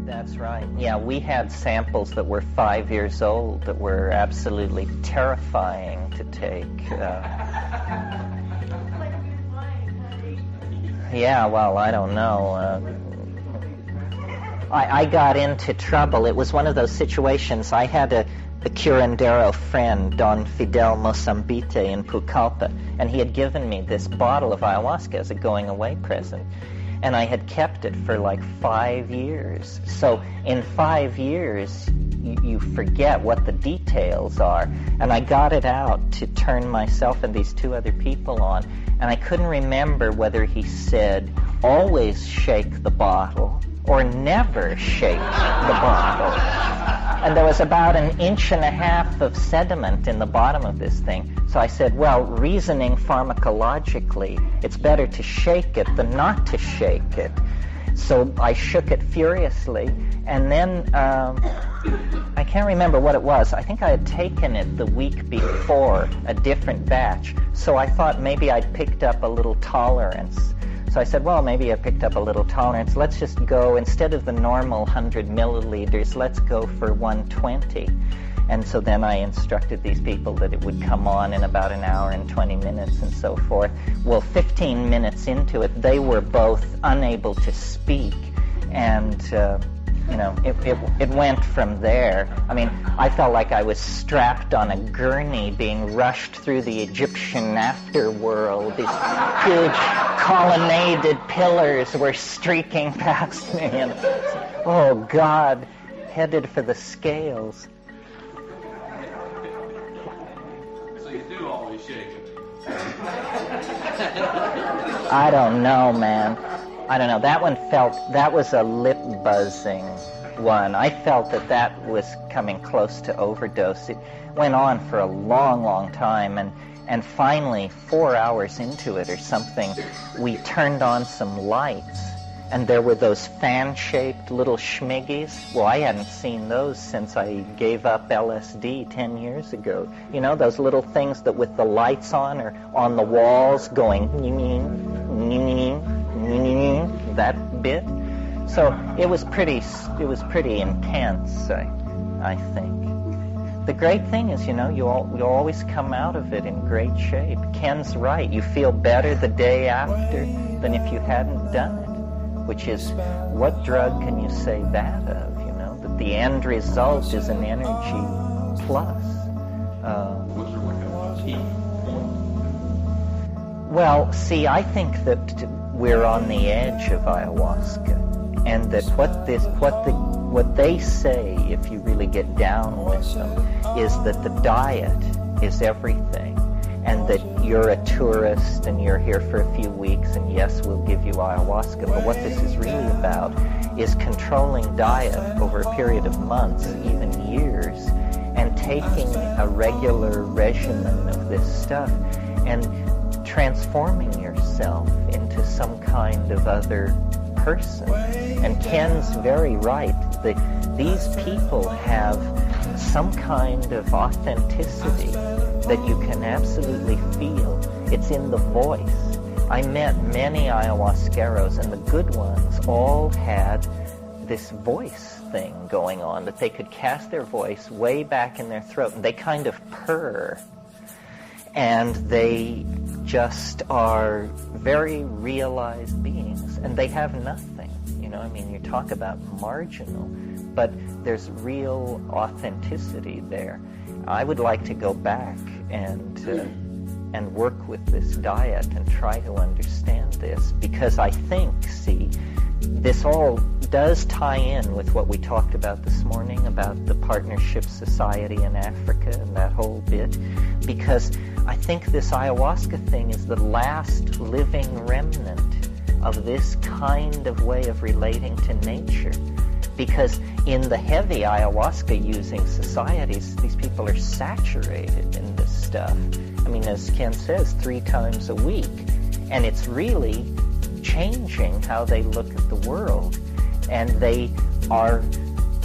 That's right. Yeah, we had samples that were 5 years old that were absolutely terrifying to take. Yeah, well, I don't know. I got into trouble. It was one of those situations. I had a curandero friend, Don Fidel Mosambite in Pucallpa, and he had given me this bottle of ayahuasca as a going-away present. And I had kept it for like 5 years. So in 5 years, you forget what the details are. And I got it out to turn myself and these two other people on. And I couldn't remember whether he said, always shake the bottle or never shake the bottle. And there was about 1.5 inches of sediment in the bottom of this thing. So I said, well, reasoning pharmacologically, it's better to shake it than not to shake it. So I shook it furiously, and then I can't remember what it was. I think I had taken it the week before, a different batch. So I thought maybe I'd picked up a little tolerance. So I said, well, maybe I picked up a little tolerance. Let's just go, instead of the normal 100 milliliters, let's go for 120. And so then I instructed these people that it would come on in about 1 hour and 20 minutes and so forth. Well, 15 minutes into it, they were both unable to speak. And, it went from there. I mean, I felt like I was strapped on a gurney being rushed through the Egyptian afterworld. These huge colonnaded pillars were streaking past me. And, oh, God, headed for the scales. So you do always shake it? I don't know, man. I don't know. That was a lip buzzing one. I felt that was coming close to overdose. It went on for a long, long time, and finally, 4 hours into it or something, we turned on some lights, and there were those fan-shaped little schmiggies. Well, I hadn't seen those since I gave up LSD 10 years ago. You know, those little things that with the lights on or on the walls going that bit. So it was pretty intense, I think. The great thing is, you'll always come out of it in great shape. Ken's right. You feel better the day after than if you hadn't done it, which is, what drug can you say that of, that the end result is an energy plus. Was there like a key? Well, see, I think that we're on the edge of ayahuasca, and that what they say, if you really get down with them, is that the diet is everything, and that you're a tourist and you're here for a few weeks, and yes, we'll give you ayahuasca, but what this is really about is controlling diet over a period of months, even years, and taking a regular regimen of this stuff and transforming yourself into some kind of other person. And Ken's very right. These people have some kind of authenticity that you can absolutely feel. It's in the voice. I met many ayahuasqueros, and the good ones all had this voice thing going on, that they could cast their voice way back in their throat, and they kind of purr. And they just are very realized beings, and they have nothing. You talk about marginal, but there's real authenticity there. I would like to go back and work with this diet and try to understand this, because I think, this all does tie in with what we talked about this morning about the Partnership Society in Africa and that whole bit, because I think this ayahuasca thing is the last living remnant of this kind of way of relating to nature. Because in the heavy ayahuasca using societies, these people are saturated in this stuff. I mean, as Ken says, 3 times a week. And it's really changing how they look at the world. And they are,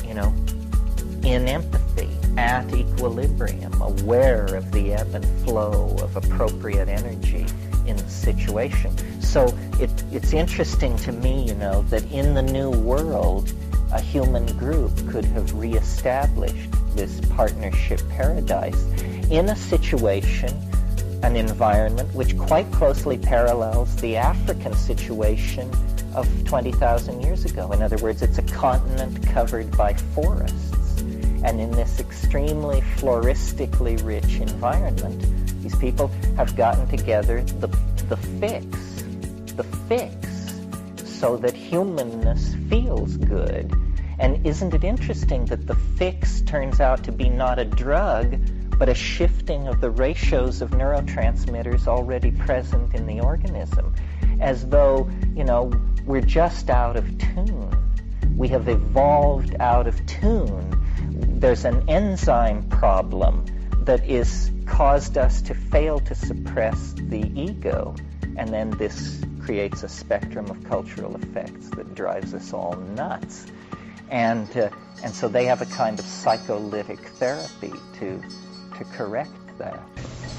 in empathy, at equilibrium, aware of the ebb and flow of appropriate energy in the situation. So it's interesting to me, that in the new world, a human group could have reestablished this partnership paradise in a situation, an environment which quite closely parallels the African situation of 20,000 years ago. In other words, it's a continent covered by forests. And in this extremely floristically rich environment, these people have gotten together the fix, so that humanness feels good. And isn't it interesting that the fix turns out to be not a drug, but a shifting of the ratios of neurotransmitters already present in the organism, as though, we're just out of tune. We have evolved out of tune. There's an enzyme problem that is caused us to fail to suppress the ego, and then this creates a spectrum of cultural effects that drives us all nuts. And so they have a kind of psycholytic therapy to correct that.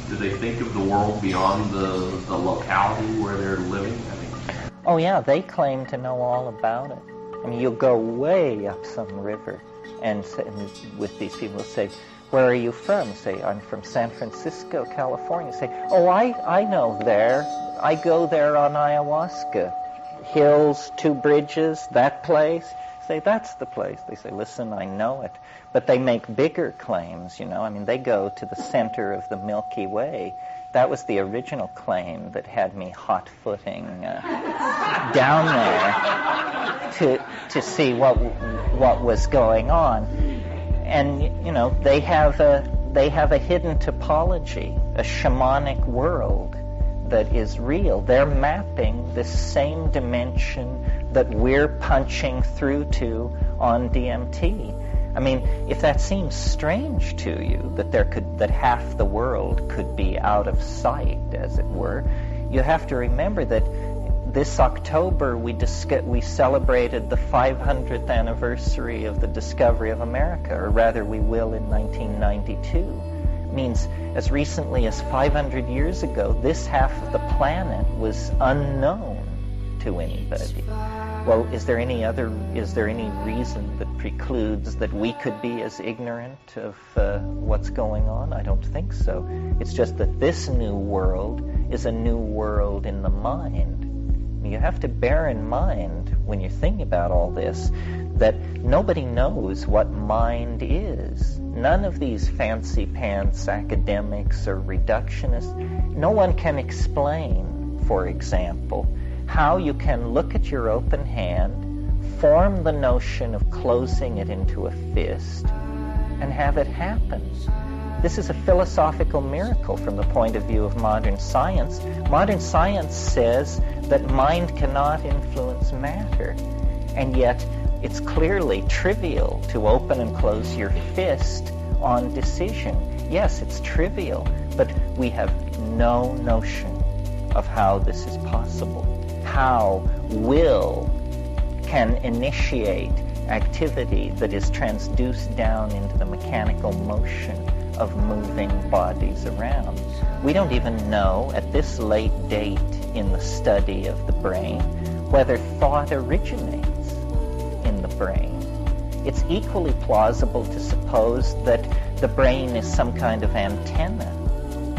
Do they think of the world beyond the locality where they're living? Oh yeah, they claim to know all about it. I mean, you'll go way up some river, and with these people say, "Where are you from?" Say, "I'm from San Francisco, California." Say, "Oh, I know there. I go there on ayahuasca. Hills, 2 bridges, that place." Say, "That's the place." They say, "Listen, I know it." But they make bigger claims, I mean, they go to the center of the Milky Way. That was the original claim that had me hot-footing down there to see what was going on. And, they have a hidden topology, a shamanic world that is real. They're mapping this same dimension that we're punching through to on DMT. I mean, if that seems strange to you, that half the world could be out of sight, as it were, you have to remember that this October we celebrated the 500th anniversary of the discovery of America, or rather we will in 1992. It means as recently as 500 years ago, this half of the planet was unknown to anybody. Well, is there any reason that precludes that we could be as ignorant of what's going on? I don't think so. It's just that this new world is a new world in the mind. You have to bear in mind, when you're thinking about all this, that nobody knows what mind is. None of these fancy pants academics or reductionists, no one can explain, for example, how you can look at your open hand, form the notion of closing it into a fist, and have it happen. This is a philosophical miracle from the point of view of modern science. Modern science says that mind cannot influence matter, and yet it's clearly trivial to open and close your fist on decision. Yes, it's trivial, but we have no notion of how this is possible. How will can initiate activity that is transduced down into the mechanical motion of moving bodies around. We don't even know at this late date in the study of the brain whether thought originates in the brain. It's equally plausible to suppose that the brain is some kind of antenna,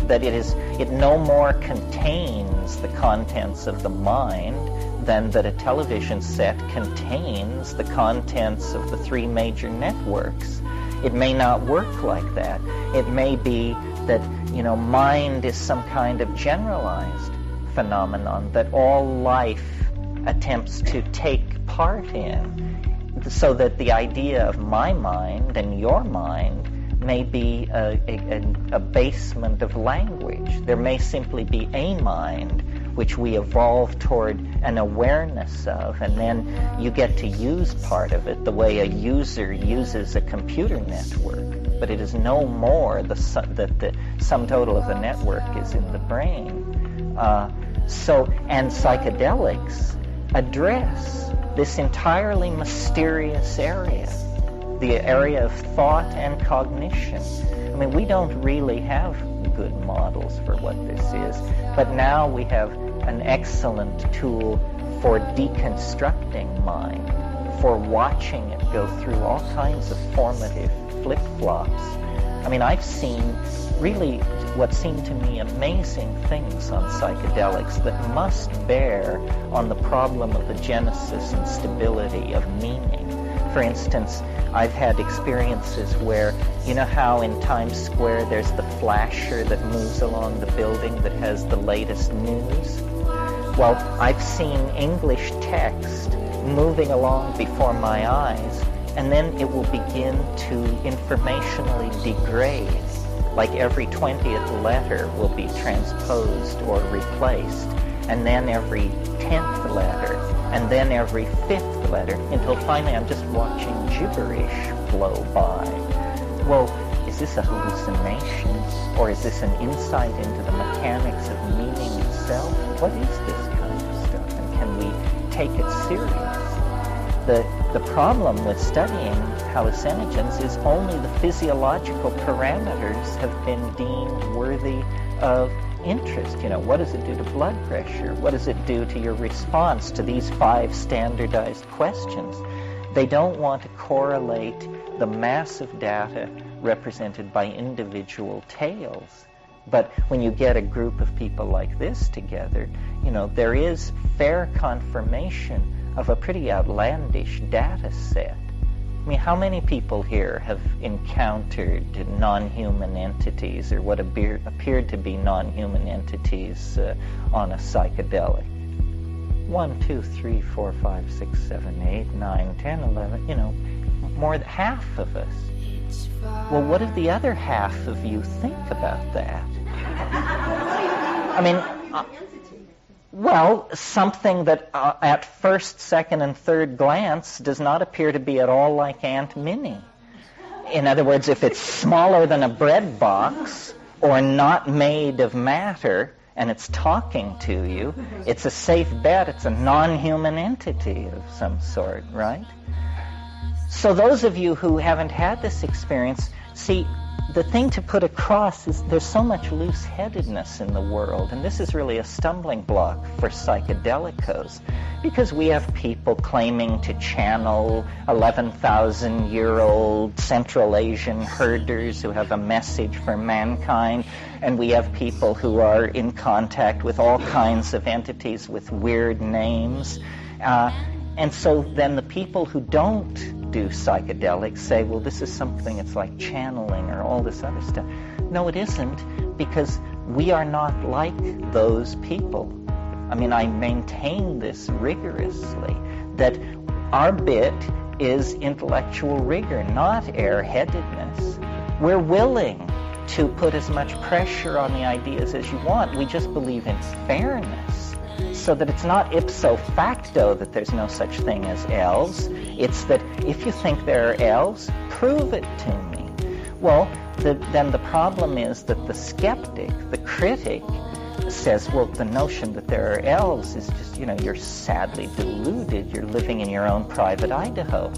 that it no more contains the contents of the mind than that a television set contains the contents of the 3 major networks. It may not work like that. It may be that, mind is some kind of generalized phenomenon that all life attempts to take part in, so that the idea of my mind and your mind may be a basement of language. There may simply be a mind which we evolve toward an awareness of, and then you get to use part of it the way a user uses a computer network. But it is no more that the sum total of the network is in the brain. And psychedelics address this entirely mysterious area, the area of thought and cognition. I mean, we don't really have good models for what this is, but now we have an excellent tool for deconstructing mind, for watching it go through all kinds of formative flip-flops. I mean, I've seen really what seem to me amazing things on psychedelics that must bear on the problem of the genesis and stability of meaning. For instance, I've had experiences where, you know how in Times Square there's the flasher that moves along the building that has the latest news? Well, I've seen English text moving along before my eyes, and then it will begin to informationally degrade. Like every 20th letter will be transposed or replaced, and then every 10th letter, and then every 5th letter, until finally I'm just watching gibberish flow by. Well, is this a hallucination, or is this an insight into the mechanics of meaning itself? What is this kind of stuff, and can we take it serious? The problem with studying hallucinogens is only the physiological parameters have been deemed worthy of interest. You know, what does it do to blood pressure? What does it do to your response to these 5 standardized questions? They don't want to correlate the massive data represented by individual tales. But when you get a group of people like this together, you know, there is fair confirmation of a pretty outlandish data set. I mean, how many people here have encountered non-human entities or what appeared to be non-human entities on a psychedelic? 1, 2, 3, 4, 5, 6, 7, 8, 9, 10, 11, you know, more than half of us. Well, what do the other half of you think about that? I mean, well, something that at first, second, and third glance does not appear to be at all like Aunt Minnie. In other words, if it's smaller than a bread box or not made of matter and it's talking to you, it's a safe bet it's a non-human entity of some sort, right? So those of you who haven't had this experience, see, the thing to put across is there's so much loose-headedness in the world, and this is really a stumbling block for psychedelicos, because we have people claiming to channel 11,000-year-old Central Asian herders who have a message for mankind, and we have people who are in contact with all kinds of entities with weird names. And so then the people who don't do psychedelics say, well, this is something, it's like channeling or all this other stuff. No, it isn't, because we are not like those people. I mean, I maintain this rigorously, that our bit is intellectual rigor, not airheadedness. We're willing to put as much pressure on the ideas as you want. We just believe in fairness, so that it's not ipso facto that there's no such thing as elves. It's that if you think there are elves, prove it to me. Well, then the problem is that the skeptic, the critic, says, well, the notion that there are elves is just, you know, you're sadly deluded. You're living in your own private Idaho.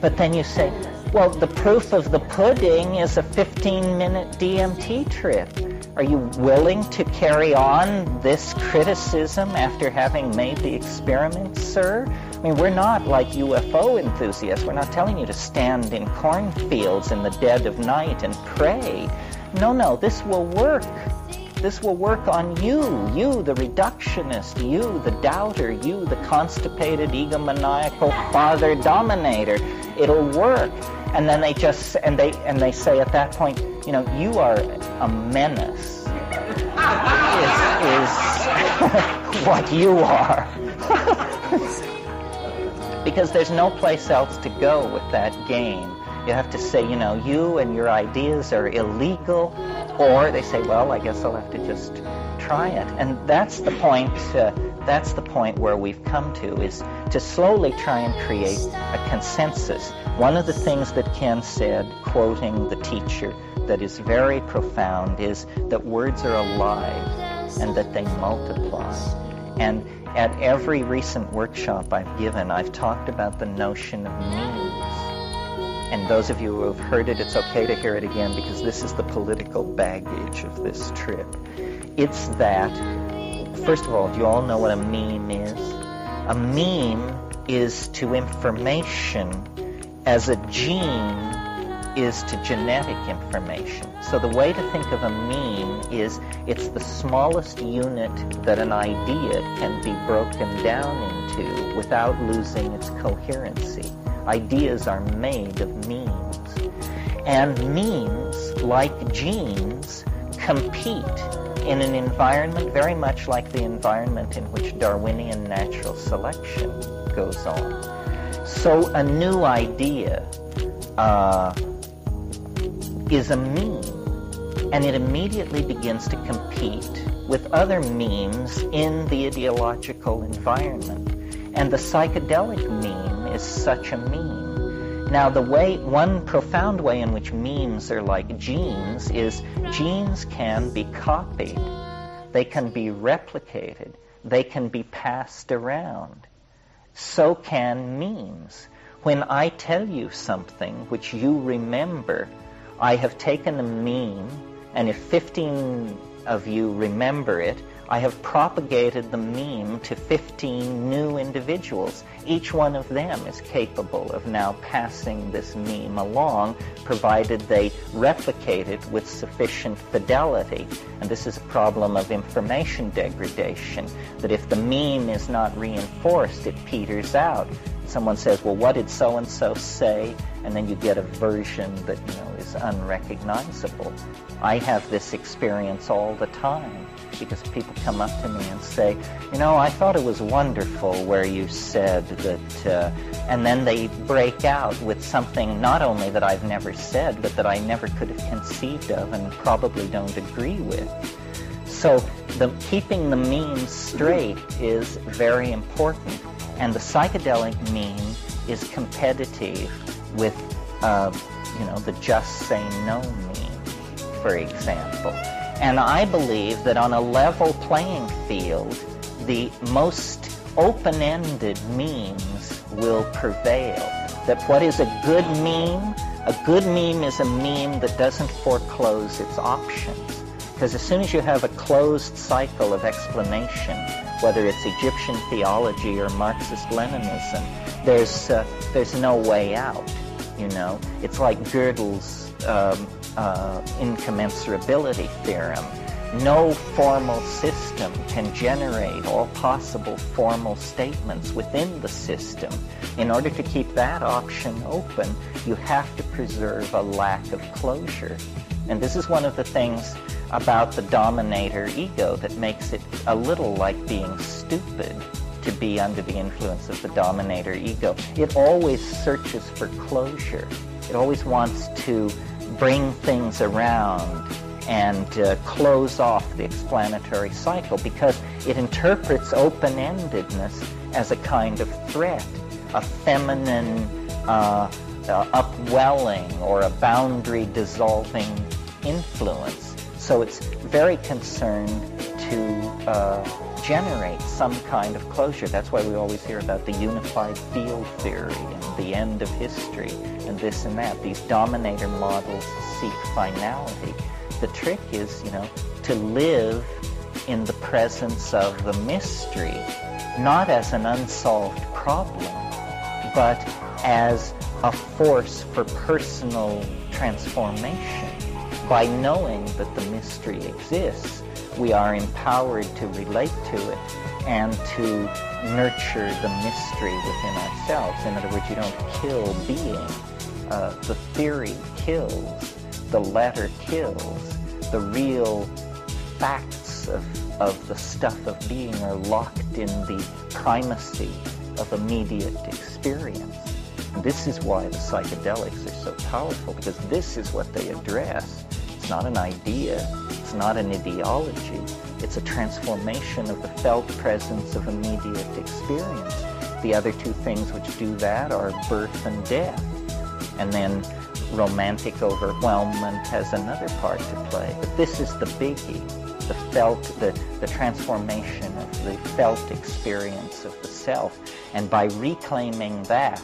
But then you say, well, the proof of the pudding is a 15-minute DMT trip. Are you willing to carry on this criticism after having made the experiment, sir? I mean, we're not like UFO enthusiasts. We're not telling you to stand in cornfields in the dead of night and pray. No, this will work. This will work on you, the reductionist, you, the doubter, you, the constipated, egomaniacal father dominator. It'll work. And then they just, and they say at that point, you know, you are a menace, is what you are. Because there's no place else to go with that game. You have to say, you know, you and your ideas are illegal, or they say, well, I guess I'll have to just try it. And that's the point. That's the point where we've come to, is to slowly try and create a consensus. One of the things that Ken said, quoting the teacher, that is very profound, is that words are alive and that they multiply. And at every recent workshop I've given, I've talked about the notion of means. And those of you who have heard it, it's okay to hear it again, because this is the political baggage of this trip. It's that, first of all, do you all know what a meme is? A meme is to information as a gene is to genetic information. So the way to think of a meme is it's the smallest unit that an idea can be broken down into without losing its coherency. Ideas are made of memes. And memes, like genes, compete in an environment very much like the environment in which Darwinian natural selection goes on. So a new idea is a meme, and it immediately begins to compete with other memes in the ideological environment. And the psychedelic meme is such a meme. Now, one profound way in which memes are like genes is genes can be copied, they can be replicated, they can be passed around. So can memes. When I tell you something which you remember, I have taken a meme, and if 15 of you remember it, I have propagated the meme to 15 new individuals. Each one of them is capable of now passing this meme along, provided they replicate it with sufficient fidelity. And this is a problem of information degradation, that if the meme is not reinforced, it peters out. Someone says, well, what did so-and-so say? And then you get a version that, is unrecognizable. I have this experience all the time because people come up to me and say, I thought it was wonderful where you said that, and then they break out with something not only that I've never said, but that I never could have conceived of and probably don't agree with. So keeping the memes straight is very important. And the psychedelic meme is competitive with, the just say no meme, for example. And I believe that on a level playing field, the most open-ended memes will prevail. That what is a good meme is a meme that doesn't foreclose its options. Because as soon as you have a closed cycle of explanation, whether it's Egyptian theology or Marxist-Leninism, there's no way out, It's like Gödel's incommensurability theorem. No formal system can generate all possible formal statements within the system. In order to keep that option open, you have to preserve a lack of closure. And this is one of the things about the dominator ego that makes it a little like being stupid to be under the influence of the dominator ego. It always searches for closure. It always wants to bring things around and close off the explanatory cycle because it interprets open-endedness as a kind of threat, a feminine upwelling or a boundary-dissolving influence. So it's very concerned to generate some kind of closure. That's why we always hear about the unified field theory and the end of history and this and that. These dominator models seek finality. The trick is, to live in the presence of the mystery, not as an unsolved problem, but as a force for personal transformation. By knowing that the mystery exists, we are empowered to relate to it and to nurture the mystery within ourselves. In other words, you don't kill being. The theory kills. The letter kills. The real facts of the stuff of being are locked in the primacy of immediate experience. And this is why the psychedelics are so powerful, because this is what they address. It's not an idea. It's not an ideology. It's a transformation of the felt presence of immediate experience. The other two things which do that are birth and death. And then romantic overwhelmment has another part to play. But this is the biggie, the transformation of the felt experience of the self. And by reclaiming that,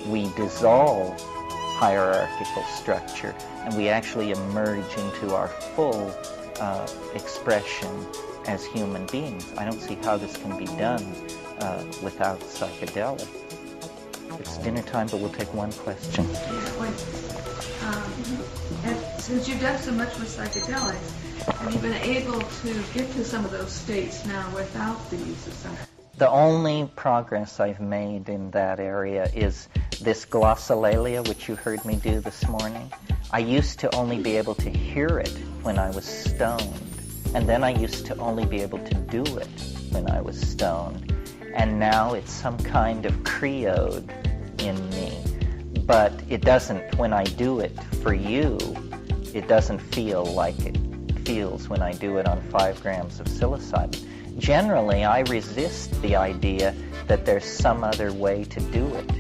we dissolve hierarchical structure and we actually emerge into our full expression as human beings. I don't see how this can be done without psychedelics. It's dinner time, but we'll take one question. And since you've done so much with psychedelics, have you been able to get to some of those states now without the use of some? The only progress I've made in that area is this glossolalia, which you heard me do this morning. I used to only be able to hear it when I was stoned, and then I used to only be able to do it when I was stoned. And now it's some kind of creode in me. But it doesn't, when I do it for you, it doesn't feel like it feels when I do it on 5 grams of psilocybin. Generally, I resist the idea that there's some other way to do it.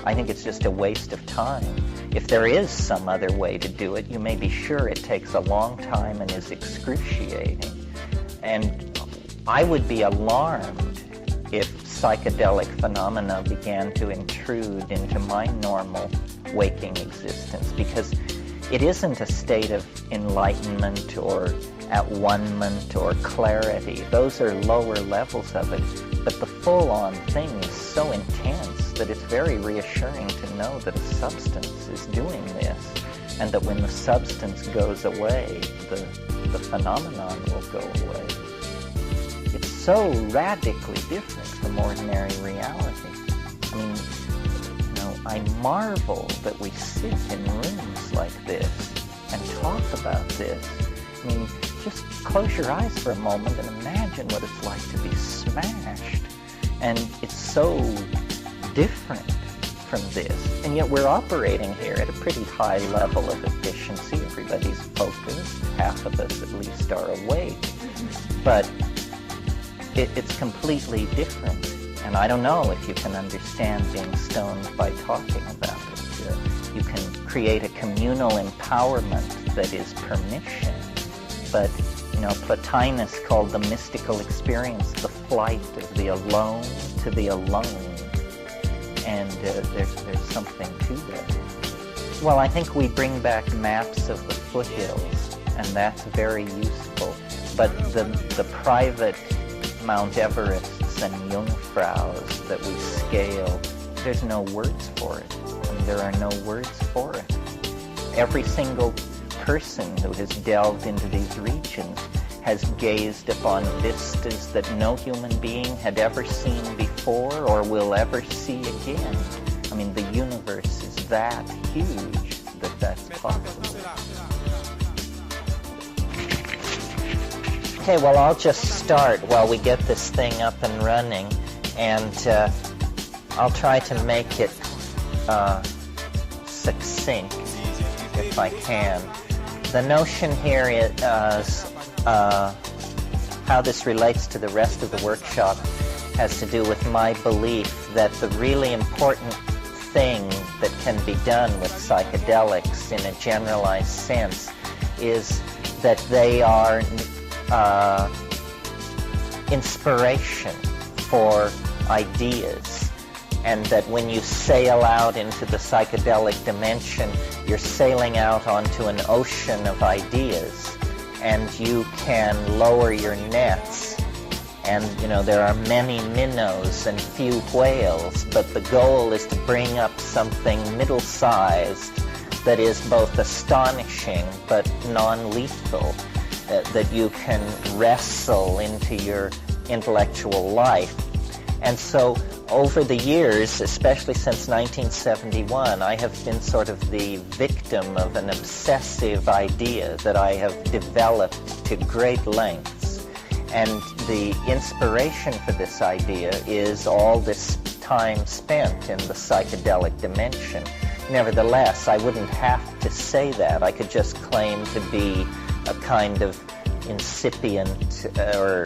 I think it's just a waste of time. If there is some other way to do it, you may be sure it takes a long time and is excruciating. And I would be alarmed if psychedelic phenomena began to intrude into my normal waking existence, because it isn't a state of enlightenment or at-one-ment or clarity. Those are lower levels of it, but the full-on thing is so intense that it's very reassuring to know that a substance is doing this, and that when the substance goes away, the phenomenon will go away. It's so radically different from ordinary reality. I mean, I marvel that we sit in rooms like this and talk about this. I mean, just close your eyes for a moment and imagine what it's like to be smashed. And it's so different from this. And yet we're operating here at a pretty high level of efficiency. Everybody's focused. Half of us at least are awake. But it's completely different. And I don't know if you can understand being stoned by talking about it. You can create a communal empowerment that is permission. But, Plotinus called the mystical experience the flight of the alone to the alone. And there's something to that. Well, I think we bring back maps of the foothills, and that's very useful. But the private Mount Everests and Jungfraus that we scale, there's no words for it. There are no words for it. Every single person who has delved into these regions has gazed upon vistas that no human being had ever seen before or will ever see again. I mean, the universe is that huge that that's possible. Okay, well, I'll just start while we get this thing up and running, and I'll try to make it succinct if I can. The notion here is how this relates to the rest of the workshop has to do with my belief that the really important thing that can be done with psychedelics in a generalized sense is that they are inspiration for ideas, and that when you sail out into the psychedelic dimension, you're sailing out onto an ocean of ideas, and you can lower your nets, and there are many minnows and few whales, but the goal is to bring up something middle-sized that is both astonishing but non-lethal, that you can wrestle into your intellectual life. And so over the years, especially since 1971, I have been sort of the victim of an obsessive idea that I have developed to great lengths. And the inspiration for this idea is all this time spent in the psychedelic dimension. Nevertheless, I wouldn't have to say that. I could just claim to be a kind of incipient or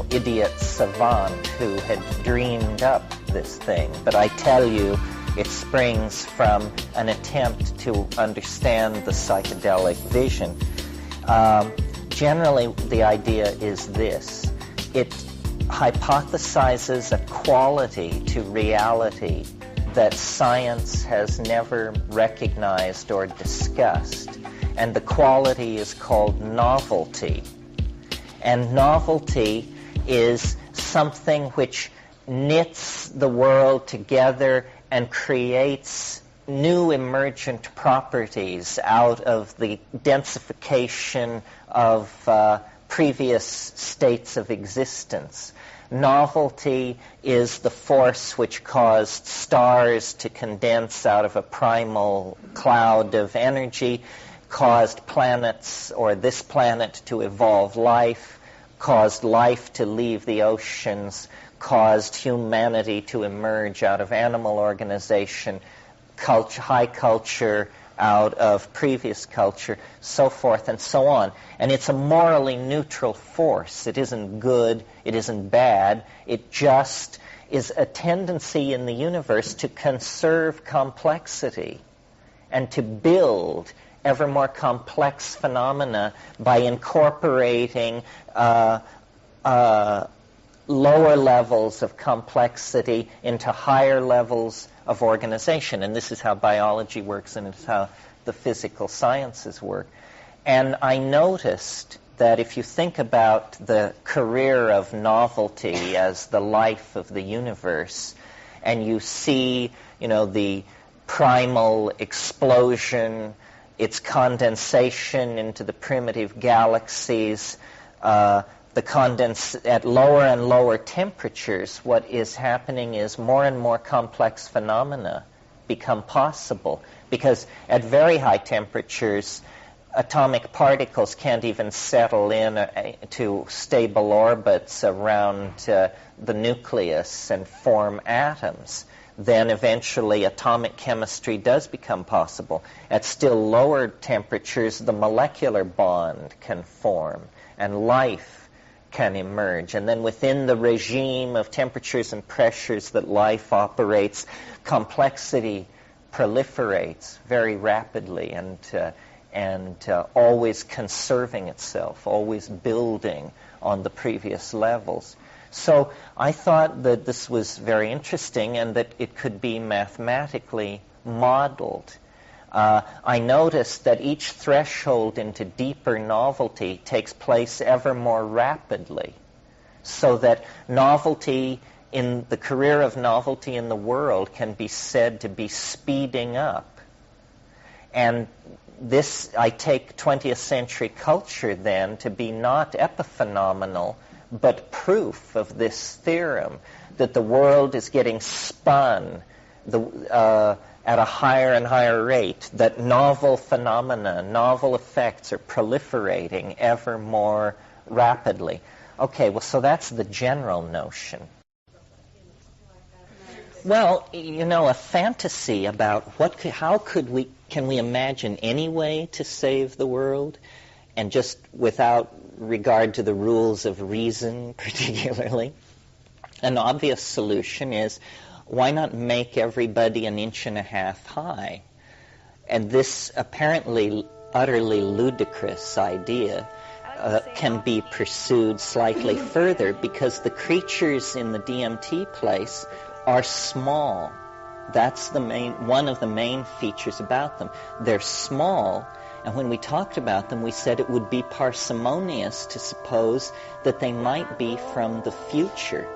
idiot savant who had dreamed up this thing. But I tell you, it springs from an attempt to understand the psychedelic vision. Generally, the idea is this. It hypothesizes a quality to reality that science has never recognized or discussed. And the quality is called novelty. And novelty is something which knits the world together and creates new emergent properties out of the densification of previous states of existence. Novelty is the force which caused stars to condense out of a primal cloud of energy, caused planets or this planet to evolve life, caused life to leave the oceans, caused humanity to emerge out of animal organization, high culture out of previous culture, so forth and so on. And it's a morally neutral force. It isn't good, it isn't bad, it just is a tendency in the universe to conserve complexity and to build ever more complex phenomena by incorporating lower levels of complexity into higher levels of organization. And this is how biology works, and it's how the physical sciences work. And I noticed that if you think about the career of novelty as the life of the universe, and you see, the primal explosion, its condensation into the primitive galaxies, at lower and lower temperatures, what is happening is more and more complex phenomena become possible. Because at very high temperatures, atomic particles can't even settle in to stable orbits around the nucleus and form atoms. Then eventually atomic chemistry does become possible. At still lower temperatures, the molecular bond can form and life can emerge. And then within the regime of temperatures and pressures that life operates, complexity proliferates very rapidly and always conserving itself, always building on the previous levels. So I thought that this was very interesting and that it could be mathematically modeled. I noticed that each threshold into deeper novelty takes place ever more rapidly, so that novelty in the career of novelty in the world can be said to be speeding up. And this, I take 20th century culture then to be not epiphenomenal, but proof of this theorem, that the world is getting spun at a higher and higher rate, that novel phenomena, novel effects are proliferating ever more rapidly. Okay, well, so that's the general notion. Well, a fantasy about can we imagine any way to save the world, and just without regard to the rules of reason particularly. An obvious solution is, why not make everybody an inch and a half high? And this apparently utterly ludicrous idea can be pursued slightly further, because the creatures in the DMT place are small. That's one of the main features about them. They're small, and when we talked about them, we said it would be parsimonious to suppose that they might be from the future.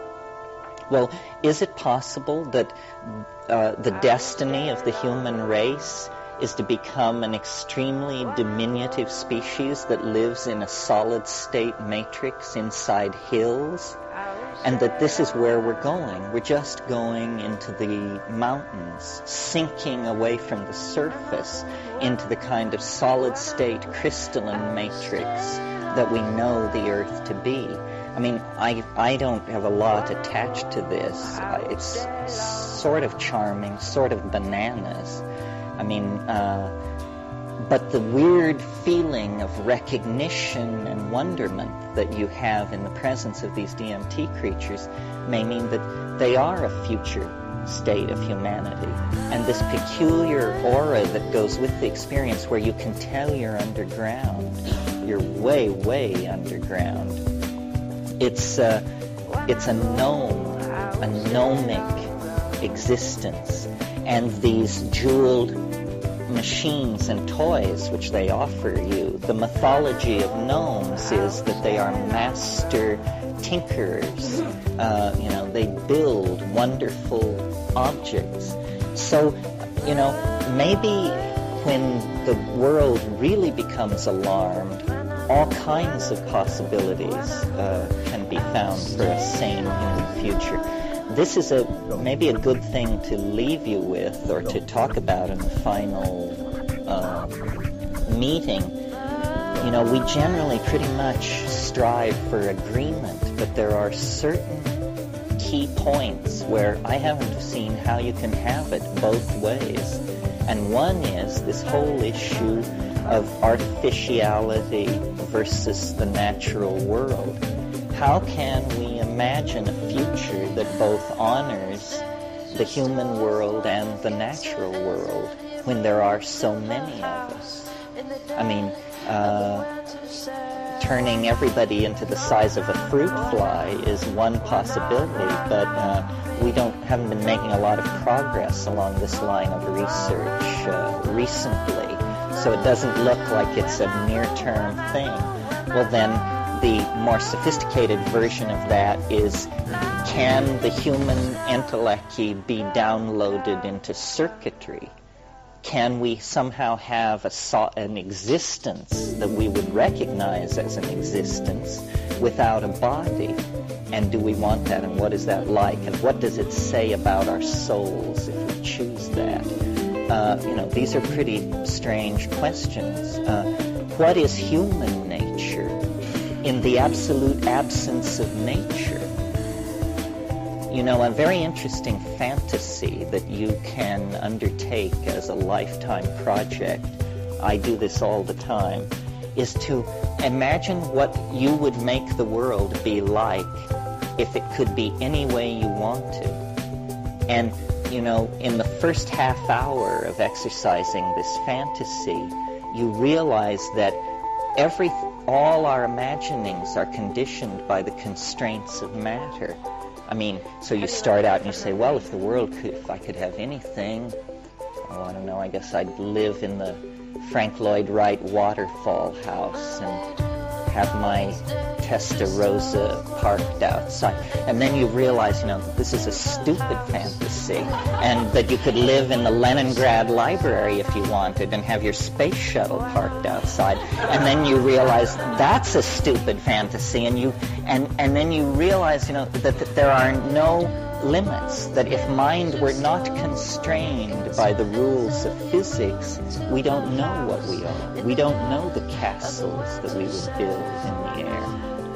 Well, is it possible that the destiny of the human race is to become an extremely diminutive species that lives in a solid-state matrix inside hills? And that this is where we're going. We're just going into the mountains, sinking away from the surface into the kind of solid-state crystalline matrix that we know the Earth to be. I mean, I don't have a lot attached to this. It's sort of charming, sort of bananas. I mean, but the weird feeling of recognition and wonderment that you have in the presence of these DMT creatures may mean that they are a future state of humanity. And this peculiar aura that goes with the experience, where you can tell you're underground, you're way, way underground. It's a gnomic existence. And these jeweled machines and toys which they offer you, the mythology of gnomes is that they are master tinkerers. They build wonderful objects. So, maybe when the world really becomes alarmed, all kinds of possibilities can be found for a sane human future. This is maybe a good thing to leave you with, or to talk about in the final meeting. We generally pretty much strive for agreement, but there are certain key points where I haven't seen how you can have it both ways. And one is this whole issue of artificiality versus the natural world. How can we imagine a future that both honors the human world and the natural world when there are so many of us? I mean, turning everybody into the size of a fruit fly is one possibility, but we haven't been making a lot of progress along this line of research recently, so it doesn't look like it's a near-term thing. Well, then, the more sophisticated version of that is, can the human intellect be downloaded into circuitry? Can we somehow have an existence that we would recognize as an existence without a body? And do we want that? And what is that like? And what does it say about our souls if we choose that? These are pretty strange questions. What is human nature in the absolute absence of nature? A very interesting fantasy that you can undertake as a lifetime project, I do this all the time, is to imagine what you would make the world be like if it could be any way you wanted. And, in the first half hour of exercising this fantasy, you realize that all our imaginings are conditioned by the constraints of matter. I mean, so you start out and you say, well, if I could have anything, I don't know, I guess I'd live in the Frank Lloyd Wright waterfall house and have my Testarossa parked outside. And then you realize, this is a stupid fantasy, and that you could live in the Leningrad library if you wanted and have your space shuttle parked outside. And then you realize that's a stupid fantasy, and then you realize, that there are no limits, that if mind were not constrained by the rules of physics, we don't know what we are. We don't know the castles that we would build in the air.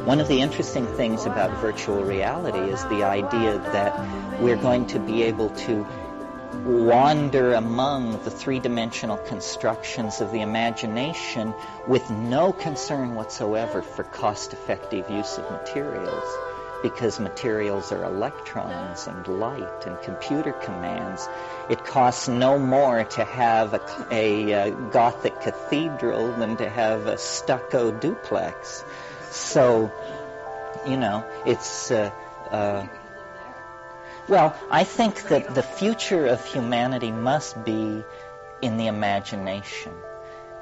One of the interesting things about virtual reality is the idea that we're going to be able to wander among the three-dimensional constructions of the imagination with no concern whatsoever for cost-effective use of materials, because materials are electrons and light and computer commands. It costs no more to have a Gothic cathedral than to have a stucco duplex. So, it's... Well, I think that the future of humanity must be in the imagination.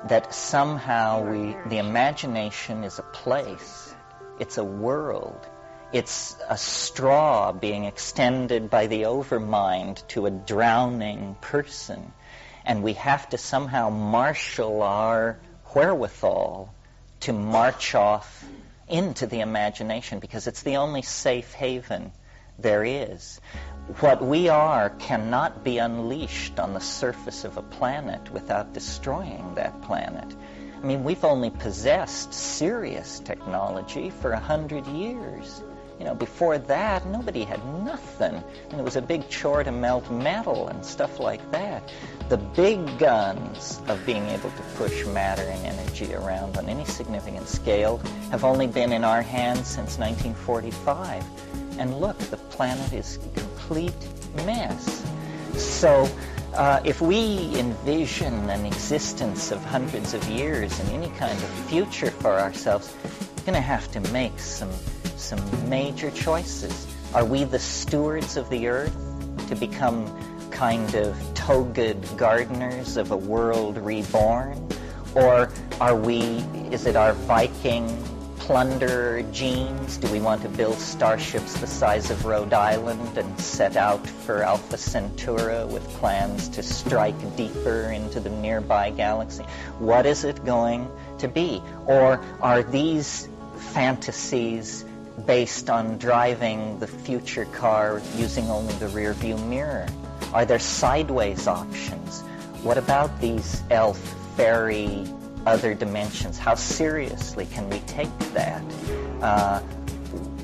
That somehow the imagination is a place. It's a world. It's a straw being extended by the overmind to a drowning person. And we have to somehow marshal our wherewithal to march off into the imagination, because it's the only safe haven there is. What we are cannot be unleashed on the surface of a planet without destroying that planet. I mean, we've only possessed serious technology for 100 years. Before that, nobody had nothing. And it was a big chore to melt metal and stuff like that. The big guns of being able to push matter and energy around on any significant scale have only been in our hands since 1945. And look, the planet is a complete mess. So if we envision an existence of hundreds of years and any kind of future for ourselves, we're going to have to make some major choices. Are we the stewards of the earth to become kind of togaed gardeners of a world reborn? Or is it our Viking plunderer genes? Do we want to build starships the size of Rhode Island and set out for Alpha Centauri with plans to strike deeper into the nearby galaxy? What is it going to be? Or are these fantasies based on driving the future car using only the rear view mirror? Are there sideways options? What about these elf, fairy, other dimensions? How seriously can we take that?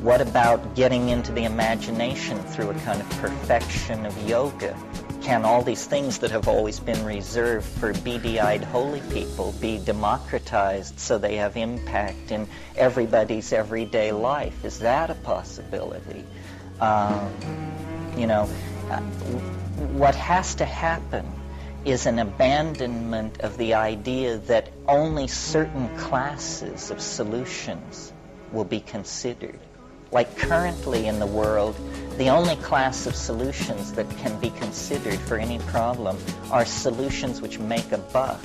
What about getting into the imagination through a kind of perfection of yoga? Can all these things that have always been reserved for beady-eyed holy people be democratized so they have impact in everybody's everyday life? Is that a possibility? What has to happen is an abandonment of the idea that only certain classes of solutions will be considered. Like currently in the world, the only class of solutions that can be considered for any problem are solutions which make a buck.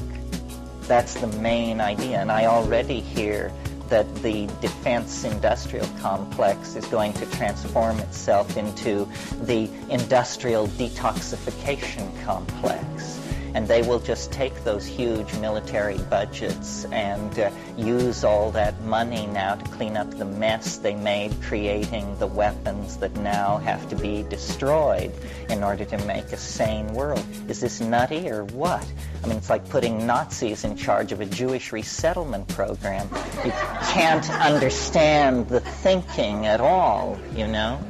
That's the main idea. And I already hear that the defense industrial complex is going to transform itself into the industrial detoxification complex. And they will just take those huge military budgets and use all that money now to clean up the mess they made creating the weapons that now have to be destroyed in order to make a sane world. Is this nutty or what? I mean, it's like putting Nazis in charge of a Jewish resettlement program. You can't understand the thinking at all, you know?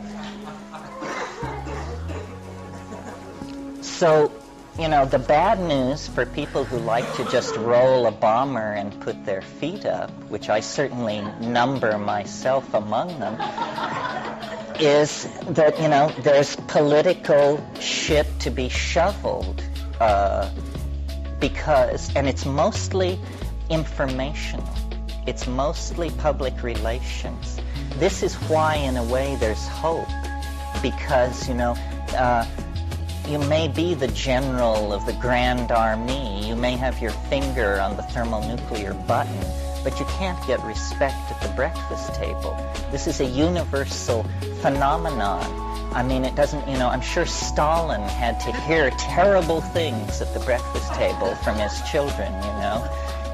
So, the bad news for people who like to just roll a bomber and put their feet up, which I certainly number myself among them, is that, there's political shit to be shoveled because, and it's mostly informational. It's mostly public relations. This is why, in a way, there's hope, because, you may be the general of the Grand Army, you may have your finger on the thermonuclear button, but you can't get respect at the breakfast table. This is a universal phenomenon. I mean, it doesn't, I'm sure Stalin had to hear terrible things at the breakfast table from his children,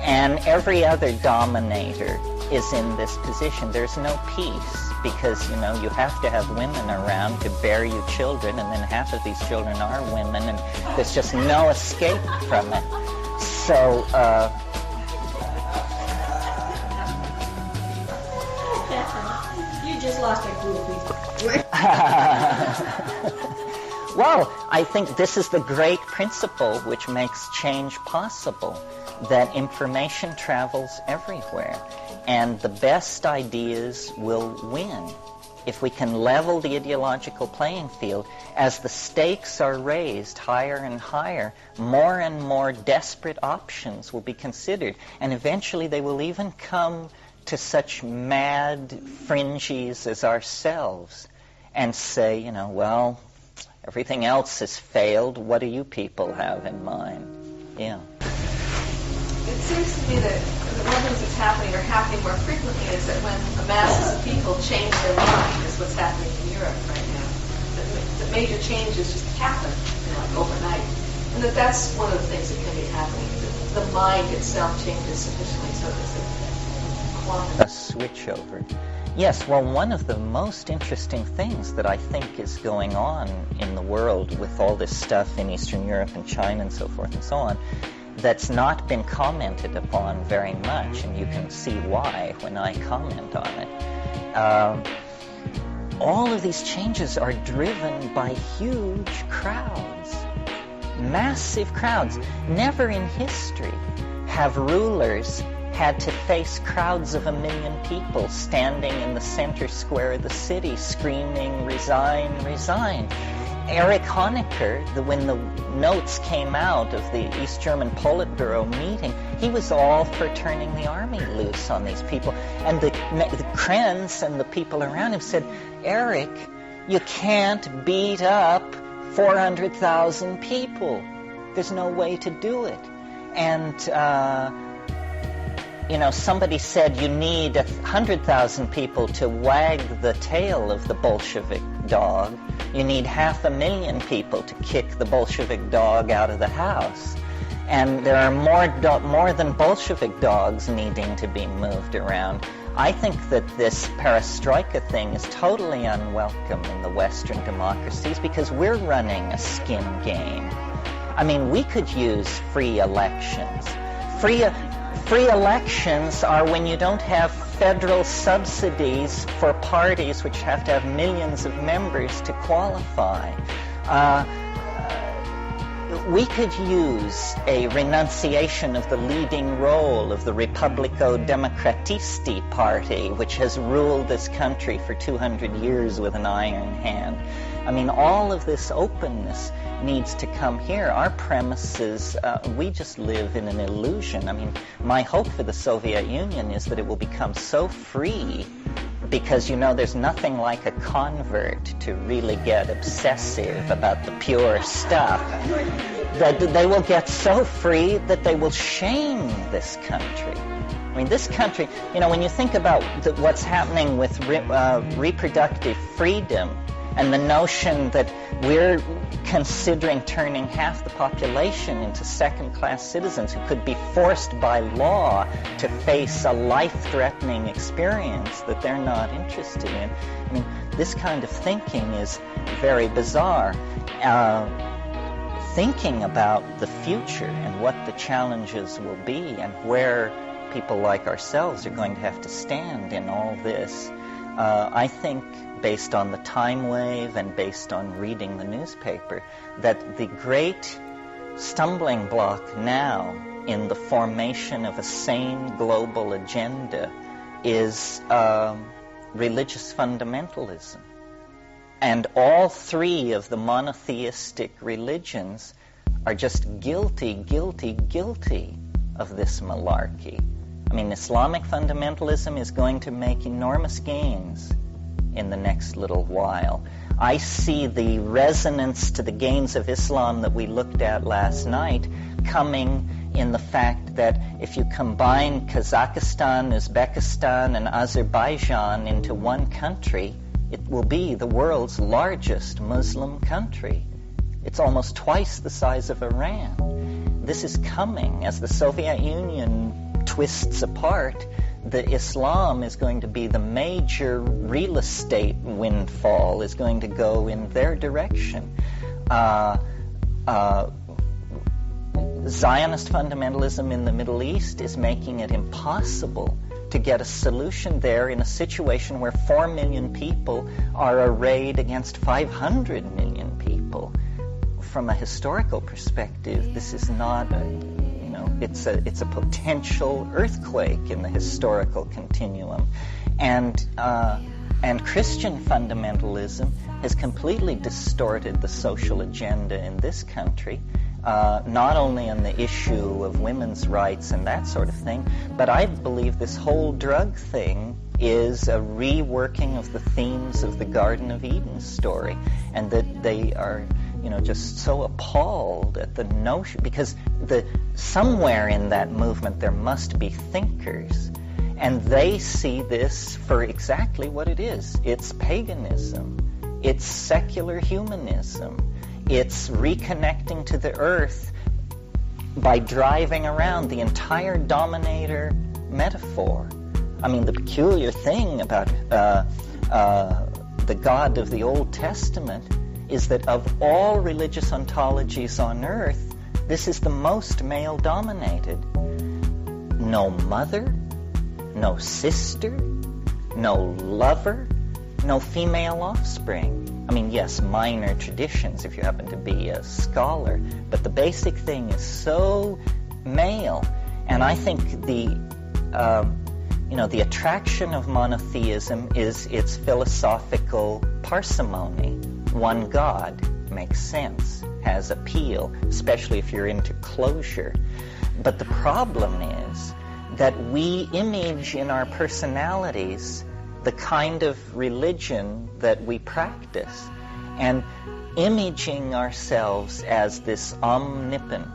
and every other dominator is in this position. There's no peace because, you have to have women around to bear you children, and then half of these children are women, and there's just no escape from it. So, you just lost a groupie. Well, I think this is the great principle which makes change possible, that information travels everywhere, and the best ideas will win. If we can level the ideological playing field, as the stakes are raised higher and higher, more and more desperate options will be considered, and eventually they will even come to such mad fringes as ourselves and say, well, everything else has failed. What do you people have in mind? Yeah. It seems to me that one of the things that's happening, or happening more frequently, is that when the masses of people change their mind, is what's happening in Europe right now. The major changes just happen, like overnight. And that's one of the things that can be happening. The mind itself changes sufficiently so there's a quantum. A switch over. Yes, well, one of the most interesting things that I think is going on in the world with all this stuff in Eastern Europe and China and so forth and so on, that's not been commented upon very much, and you can see why when I comment on it. All of these changes are driven by huge crowds, massive crowds. Never in history have rulers had to face crowds of 1 million people standing in the center square of the city screaming, "Resign, resign." Erich Honecker, when the notes came out of the East German Politburo meeting, he was all for turning the army loose on these people. And the Krenz and the people around him said, "Erich, you can't beat up 400,000 people. There's no way to do it." And somebody said you need 100,000 people to wag the tail of the Bolshevik dog. You need 500,000 people to kick the Bolshevik dog out of the house. And there are more than Bolshevik dogs needing to be moved around. I think that this perestroika thing is totally unwelcome in the Western democracies because we're running a skin game. I mean, we could use free elections. Free elections are when you don't have federal subsidies for parties which have to have millions of members to qualify. We could use a renunciation of the leading role of the Republico Democratisti party, which has ruled this country for 200 years with an iron hand. I mean, all of this openness needs to come here. Our premise is we just live in an illusion. I mean, my hope for the Soviet Union is that it will become so free because, there's nothing like a convert to really get obsessive about the pure stuff, that they will get so free that they will shame this country. I mean, this country, when you think about what's happening with reproductive freedom and the notion that we're considering turning half the population into second-class citizens who could be forced by law to face a life-threatening experience that they're not interested in. I mean, this kind of thinking is very bizarre. Thinking about the future and what the challenges will be and where people like ourselves are going to have to stand in all this, I think, based on the time wave and based on reading the newspaper, that the great stumbling block now in the formation of a sane global agenda is religious fundamentalism. And all three of the monotheistic religions are just guilty of this malarkey. I mean, Islamic fundamentalism is going to make enormous gains in the next little while. I see the resonance to the gains of Islam that we looked at last night coming in the fact that if you combine Kazakhstan, Uzbekistan, and Azerbaijan into one country, it will be the world's largest Muslim country. It's almost twice the size of Iran. This is coming as the Soviet Union twists apart. The Islam is going to be the major real estate windfall, is going to go in their direction. Zionist fundamentalism in the Middle East is making it impossible to get a solution there in a situation where 4 million people are arrayed against 500 million people. From a historical perspective, this is not it's a potential earthquake in the historical continuum. And Christian fundamentalism has completely distorted the social agenda in this country, not only on the issue of women's rights and that sort of thing, but I believe this whole drug thing is a reworking of the themes of the Garden of Eden story, and that they are just so appalled at the notion, because somewhere in that movement there must be thinkers, and they see this for exactly what it is. It's paganism. It's secular humanism. It's reconnecting to the earth by driving around the entire dominator metaphor. I mean, the peculiar thing about the God of the Old Testament is that of all religious ontologies on earth, this is the most male-dominated. No mother, no sister, no lover, no female offspring. I mean, yes, minor traditions if you happen to be a scholar, but the basic thing is so male. And I think the attraction of monotheism is its philosophical parsimony. One God makes sense, has appeal, especially if you're into closure. But the problem is that we image in our personalities the kind of religion that we practice. And imaging ourselves as this omnipotent,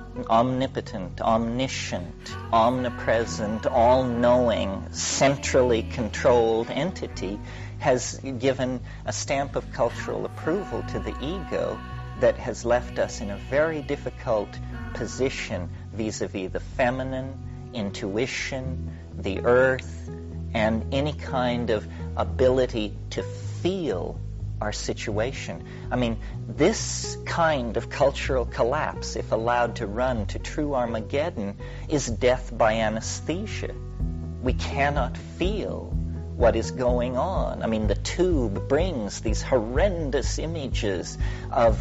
omniscient, omnipresent, all-knowing, centrally controlled entity has given a stamp of cultural approval to the ego that has left us in a very difficult position vis-a-vis the feminine, intuition, the earth, and any kind of ability to feel our situation. I mean, this kind of cultural collapse, if allowed to run to true Armageddon, is death by anesthesia. We cannot feel what is going on. I mean, the tube brings these horrendous images of,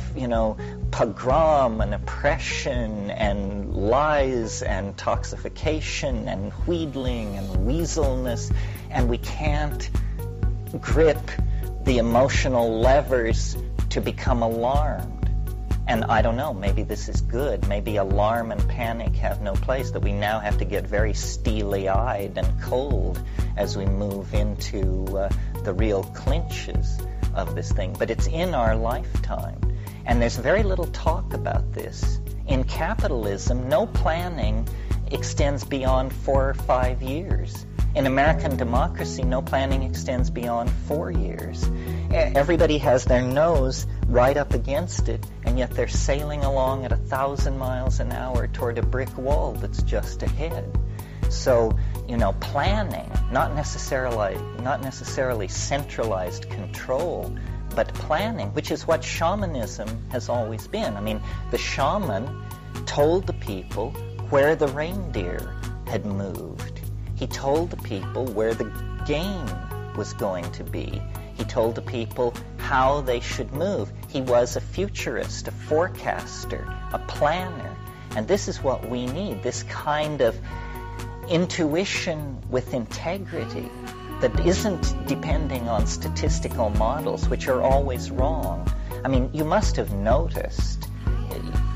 pogrom and oppression and lies and toxification and wheedling and weaselness, and we can't grip the emotional levers to become alarmed. And I don't know, maybe this is good. Maybe alarm and panic have no place, that we now have to get very steely-eyed and cold as we move into the real clinches of this thing. But it's in our lifetime. And there's very little talk about this. In capitalism, no planning extends beyond 4 or 5 years. In American democracy, no planning extends beyond 4 years. Everybody has their nose right up against it, and yet they're sailing along at 1,000 miles an hour toward a brick wall that's just ahead. So, planning, not necessarily centralized control, but planning, which is what shamanism has always been. I mean, the shaman told the people where the reindeer had moved. He told the people where the game was going to be. He told the people how they should move. He was a futurist, a forecaster, a planner. And this is what we need, this kind of intuition with integrity that isn't depending on statistical models, which are always wrong. I mean, you must have noticed,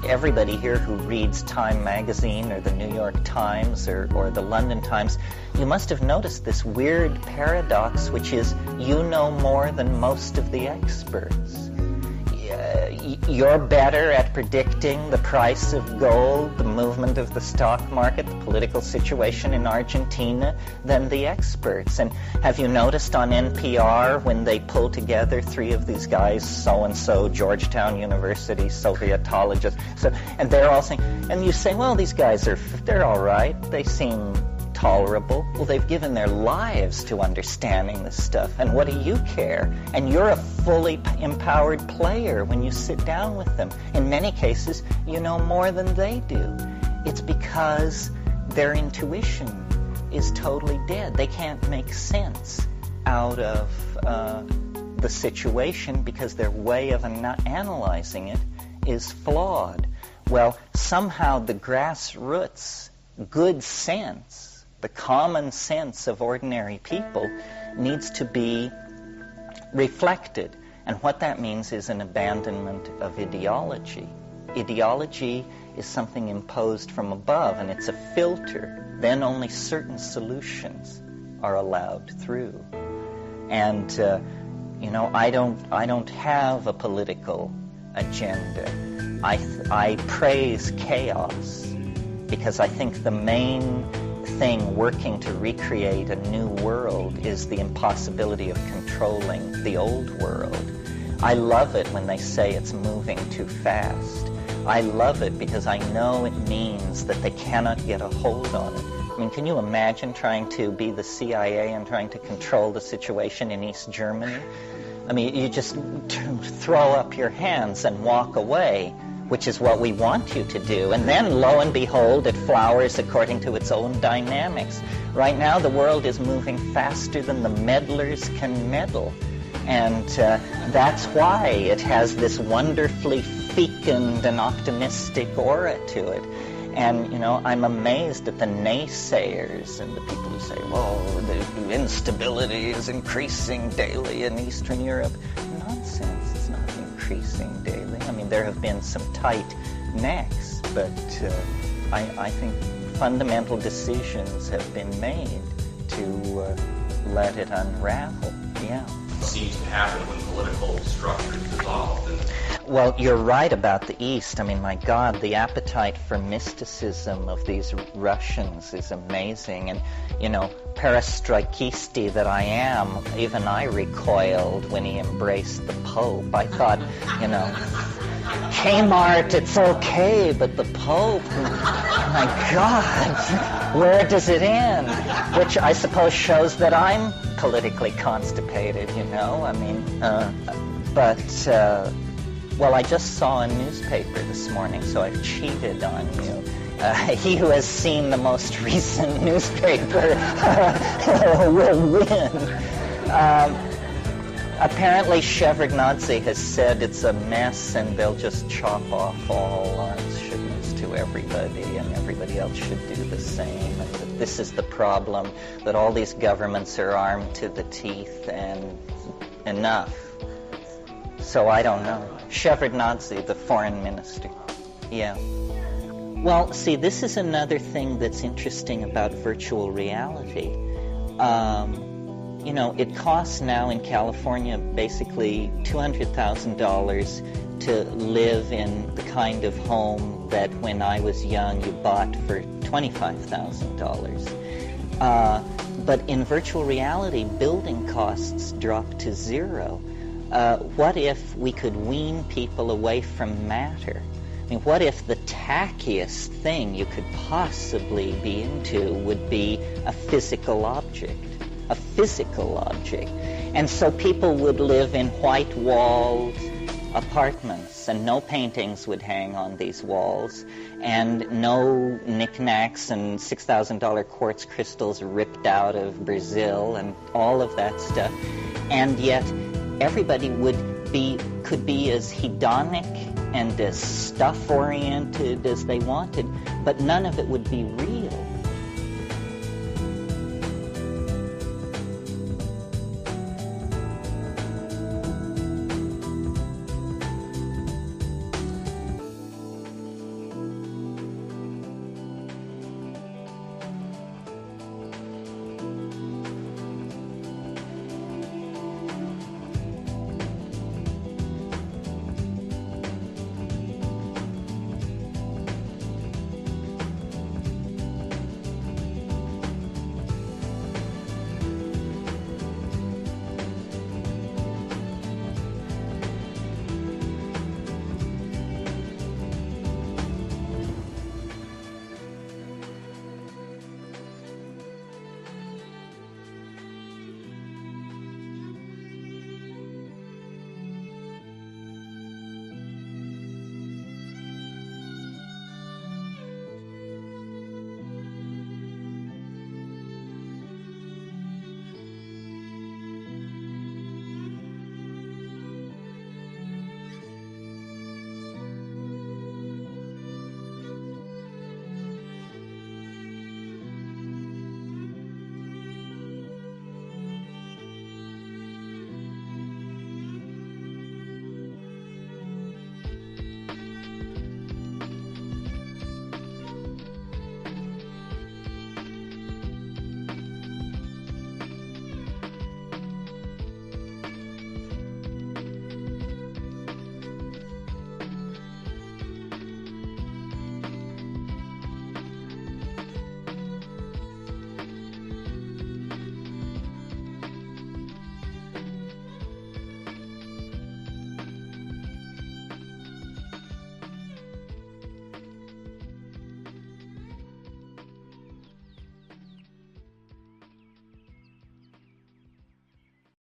everybody here who reads Time magazine or the New York Times or the London Times, you must have noticed this weird paradox, which is you know more than most of the experts. You're better at predicting the price of gold, the movement of the stock market, the political situation in Argentina than the experts. And have you noticed on NPR when they pull together 3 of these guys, so-and-so, Georgetown University, Sovietologists, and they're all saying, and you say, well, these guys they're all right, they seem tolerable. Well, they've given their lives to understanding this stuff, and what do you care? And you're a fully empowered player when you sit down with them. In many cases, you know more than they do. It's because their intuition is totally dead. They can't make sense out of the situation because their way of analyzing it is flawed. Well, somehow the grassroots good sense, the common sense of ordinary people, needs to be reflected. And what that means is an abandonment of ideology. Ideology is something imposed from above, and it's a filter. Then only certain solutions are allowed through. And, I don't have a political agenda. I praise chaos because I think the main thing working to recreate a new world is the impossibility of controlling the old world. I love it when they say it's moving too fast. I love it because I know it means that they cannot get a hold on it. I mean, can you imagine trying to be the CIA and trying to control the situation in East Germany? I mean, you just throw up your hands and walk away, which is what we want you to do. And then, lo and behold, it flowers according to its own dynamics. Right now, the world is moving faster than the meddlers can meddle. And that's why it has this wonderfully fecund and optimistic aura to it. And, I'm amazed at the naysayers and the people who say, well, the instability is increasing daily in Eastern Europe. Nonsense. It's not increasing daily. I mean, there have been some tight necks, but I think fundamental decisions have been made to let it unravel. Yeah. Seems to happen when political structures dissolve. Well, you're right about the East. I mean, my God, the appetite for mysticism of these Russians is amazing. And, you know, perestroikisti that I am, even I recoiled when he embraced the Pope. I thought, you know, Kmart, it's okay, but the Pope, my God, where does it end? Which I suppose shows that I'm politically constipated, you know? I mean, well, I just saw a newspaper this morning, so I've cheated on you. He who has seen the most recent newspaper will win. Apparently, Shevardnadze has said it's a mess and they'll just chop off all arms shipments to everybody, and everybody else should do the same. And that this is the problem, that all these governments are armed to the teeth and enough. So I don't know. Shevardnadze, the foreign minister. Yeah. Well, see, this is another thing that's interesting about virtual reality. You know, it costs now in California basically $200,000 to live in the kind of home that when I was young you bought for $25,000. But in virtual reality, building costs drop to zero. What if we could wean people away from matter? I mean, what if the tackiest thing you could possibly be into would be a physical object? A physical object. And so people would live in white-walled apartments, and no paintings would hang on these walls, and no knickknacks and $6,000 quartz crystals ripped out of Brazil, and all of that stuff. And yet everybody could be as hedonic and as stuff-oriented as they wanted, but none of it would be real.